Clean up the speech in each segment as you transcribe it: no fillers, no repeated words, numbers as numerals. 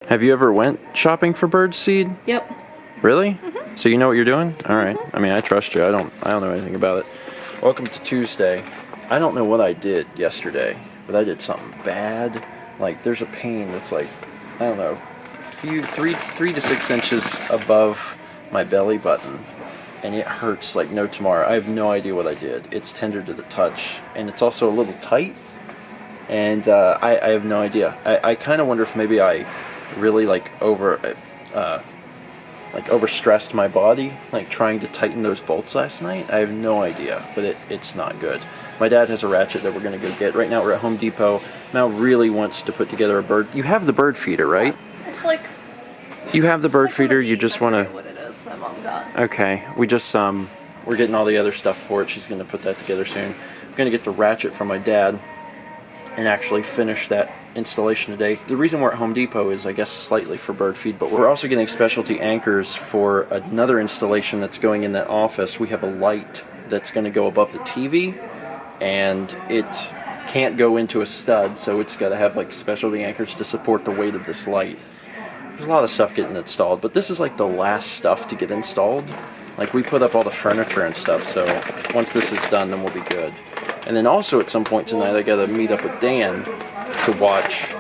Have you ever went shopping for birdseed? Yep. Really? Mm-hmm. So you know what you're doing? All right. I mean, I trust you. I don't know anything about it. Welcome to Tuesday. I don't know what I did yesterday, but I did something bad. Like, there's a pain that's like, I don't know, three to 6 inches above my belly button, and it hurts like no tomorrow. I have no idea what I did. It's tender to the touch, and it's also a little tight, and I have no idea. I kind of wonder if maybe I really overstressed my body, like trying to tighten those bolts last night. I have no idea, but it's not good. My dad has a Ratchet that we're going to go get. Right now we're at Home Depot. Mal really wants to put together a bird. You have the bird feeder, right? It's like... You have the bird feeder, you just want to... what it is my mom got. Okay, we just, we're getting all the other stuff for it. She's going to put that together soon. I'm going to get the Ratchet from my dad and actually finish that installation today. The reason we're at Home Depot is, I guess, slightly for bird feed, but we're also getting specialty anchors for another installation that's going in that office. We have a light that's going to go above the TV, and it can't go into a stud, so it's got to have like specialty anchors to support the weight of this light. There's a lot of stuff getting installed, but this is like the last stuff to get installed. Like, we put up all the furniture and stuff, so once this is done, then we'll be good. And then also at some point tonight, I gotta meet up with Dan to watch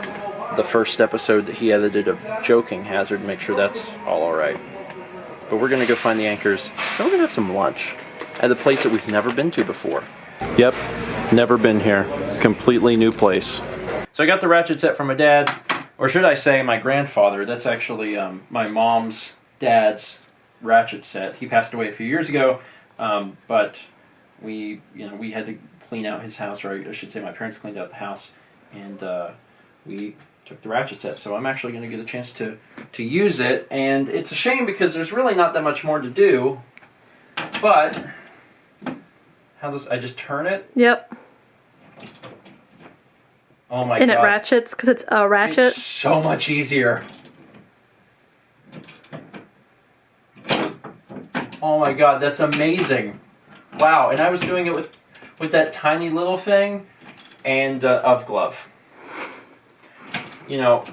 the first episode that he edited of Joking Hazard, make sure that's all alright. But we're gonna go find the anchors, and we're gonna have some lunch at a place that we've never been to before. Yep, never been here. Completely new place. So I got the Ratchet set from my dad, or should I say my grandfather. That's actually my mom's dad's Ratchet set. He passed away a few years ago, but we had to clean out his house, or I should say my parents cleaned out the house, and we took the Ratchet set. So I'm actually going to get a chance to use it, and it's a shame because there's really not that much more to do, but how does I just turn it? Yep. Oh my and god. And it ratchets because it's a ratchet. It's so much easier. Oh my god, that's amazing. Wow, and I was doing it with that tiny little thing and UV glove. You know,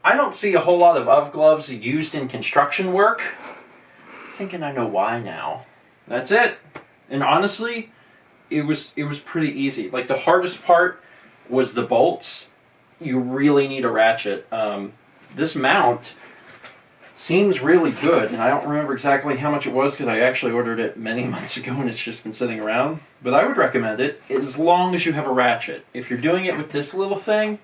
I don't see a whole lot of UV gloves used in construction work. I'm thinking I know why now. That's it. And honestly, it was pretty easy. Like, the hardest part was the bolts. You really need a ratchet. This mount seems really good, and I don't remember exactly how much it was because I actually ordered it many months ago and it's just been sitting around. But I would recommend it as long as you have a ratchet. If you're doing it with this little thing,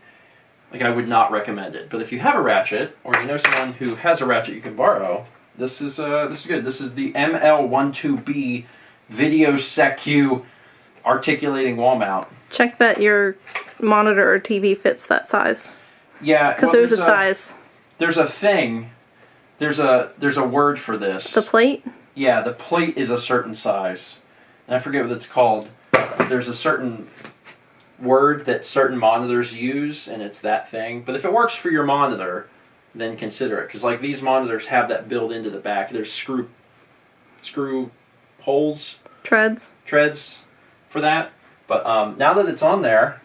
like, I would not recommend it. But if you have a ratchet, or you know someone who has a ratchet you can borrow, this is good. This is the ML12B Video Secu articulating wall mount. Check that your monitor or TV fits that size. Yeah, because there's a size. There's a thing. There's a word for this. The plate? Yeah, the plate is a certain size, and I forget what it's called. There's a certain word that certain monitors use, and it's that thing. But if it works for your monitor, then consider it, because like these monitors have that built into the back. There's screw holes, treads for that. But now that it's on there,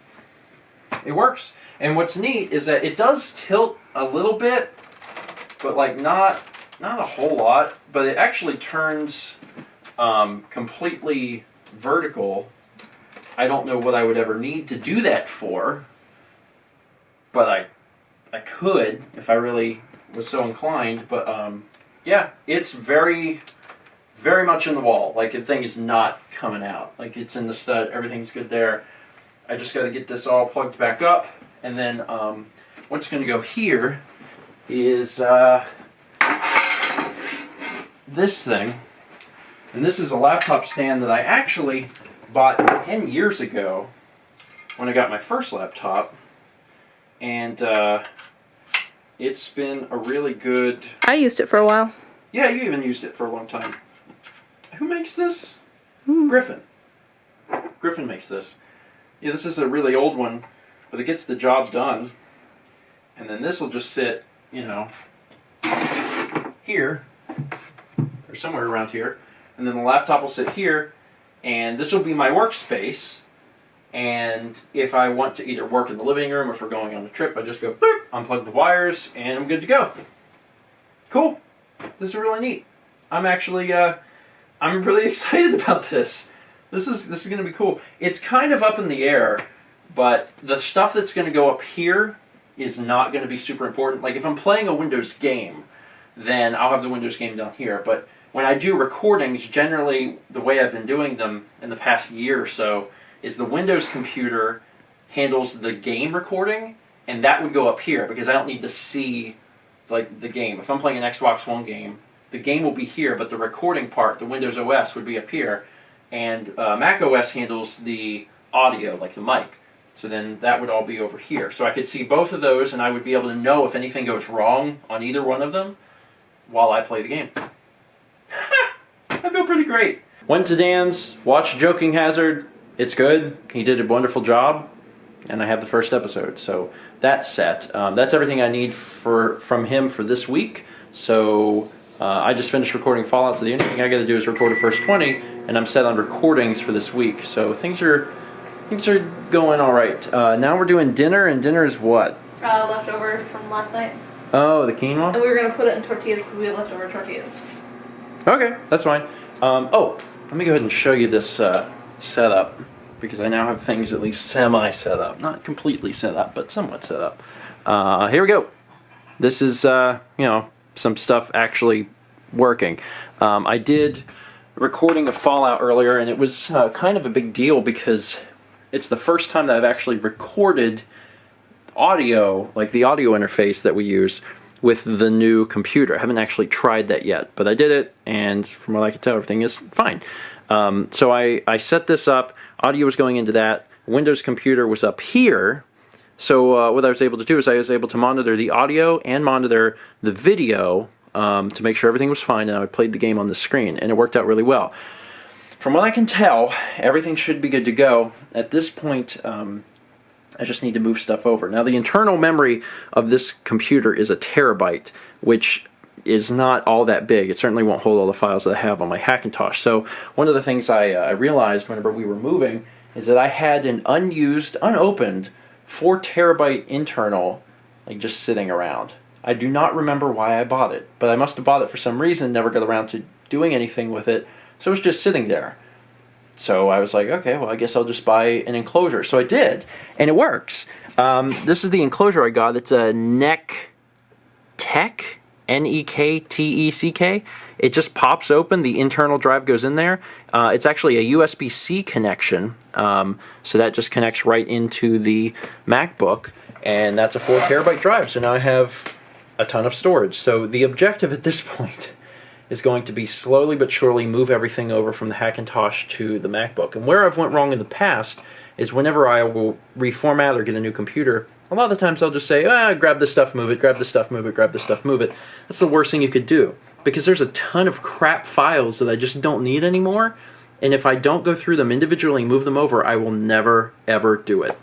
it works. And what's neat is that it does tilt a little bit, but like not a whole lot. But it actually turns completely vertical. I don't know what I would ever need to do that for, but I could if I really was so inclined. But yeah, it's very, very much in the wall. Like, the thing is not coming out. Like, it's in the stud. Everything's good there. I just got to get this all plugged back up. And then what's going to go here is this thing. And this is a laptop stand that I actually bought 10 years ago when I got my first laptop. And it's been a really good... I used it for a while. Yeah, you even used it for a long time. Who makes this? Griffin. Griffin makes this. Yeah, this is a really old one, but it gets the job done. And then this will just sit, you know, here, or somewhere around here. And then the laptop will sit here, and this will be my workspace. And if I want to either work in the living room or if we're going on a trip, I just go boop, unplug the wires, and I'm good to go. Cool. This is really neat. I'm actually, I'm really excited about this. This is going to be cool. It's kind of up in the air, but the stuff that's going to go up here is not going to be super important. Like if I'm playing a Windows game, then I'll have the Windows game down here. But when I do recordings, generally the way I've been doing them in the past year or so is the Windows computer handles the game recording, and that would go up here because I don't need to see like the game. If I'm playing an Xbox One game, the game will be here, but the recording part, the Windows OS, would be up here, and Mac OS handles the audio, like the mic. So then that would all be over here. So I could see both of those, and I would be able to know if anything goes wrong on either one of them while I play the game. I feel pretty great. Went to Dan's, watched Joking Hazard. It's good. He did a wonderful job, and I have the first episode. So that's set. That's everything I need from him for this week. So I just finished recording Fallout, so the only thing I got to do is record the first 20, and I'm set on recordings for this week. So things are going all right. Now we're doing dinner, and dinner is what? Leftover from last night. Oh, the quinoa? And we were going to put it in tortillas because we had leftover tortillas. Okay, that's fine. Oh, let me go ahead and show you this setup, because I now have things at least semi-set up. Not completely set up, but somewhat set up. Here we go. This is, you know, some stuff actually working. I did recording of Fallout earlier, and it was kind of a big deal because it's the first time that I've actually recorded audio, like the audio interface that we use, with the new computer. I haven't actually tried that yet, but I did it, and from what I can tell, everything is fine. So I set this up, audio was going into that, Windows computer was up here, so what I was able to do is I was able to monitor the audio and monitor the video to make sure everything was fine, and I played the game on the screen, and it worked out really well. From what I can tell, everything should be good to go. At this point, I just need to move stuff over. Now, the internal memory of this computer is 1 terabyte, which is not all that big. It certainly won't hold all the files that I have on my Hackintosh. So one of the things I realized whenever we were moving is that I had an unused, unopened 4 terabyte internal, like just sitting around. I do not remember why I bought it, but I must have bought it for some reason, never got around to doing anything with it, so it was just sitting there. So I was like, okay, well, I guess I'll just buy an enclosure. So I did, and it works. This is the enclosure I got. It's a NEC Tech, N-E-K-T-E-C-K. It just pops open. The internal drive goes in there. It's actually a USB-C connection, so that just connects right into the MacBook, and that's a 4 terabyte drive. So now I have a ton of storage. So the objective at this point is going to be slowly but surely move everything over from the Hackintosh to the MacBook. And where I've went wrong in the past is whenever I will reformat or get a new computer, a lot of the times I'll just say, grab this stuff, move it, grab this stuff, move it, grab this stuff, move it. That's the worst thing you could do, because there's a ton of crap files that I just don't need anymore, and if I don't go through them individually and move them over, I will never, ever do it.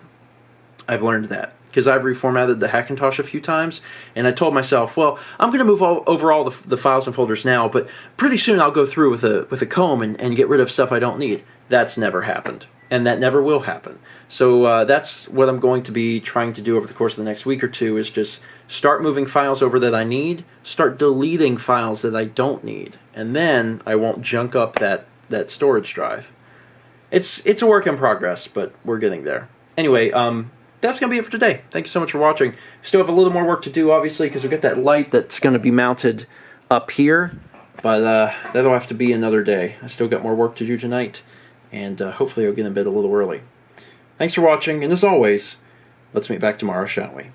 I've learned that, because I've reformatted the Hackintosh a few times, and I told myself, well, I'm going to move over all the files and folders now, but pretty soon I'll go through with a comb and get rid of stuff I don't need. That's never happened, and that never will happen. So that's what I'm going to be trying to do over the course of the next week or two, is just start moving files over that I need, start deleting files that I don't need, and then I won't junk up that storage drive. It's a work in progress, but we're getting there. Anyway, that's going to be it for today. Thank you so much for watching. Still have a little more work to do, obviously, because we've got that light that's going to be mounted up here, but that'll have to be another day. I still got more work to do tonight, and hopefully I'll get in bed a little early. Thanks for watching, and as always, let's meet back tomorrow, shall we?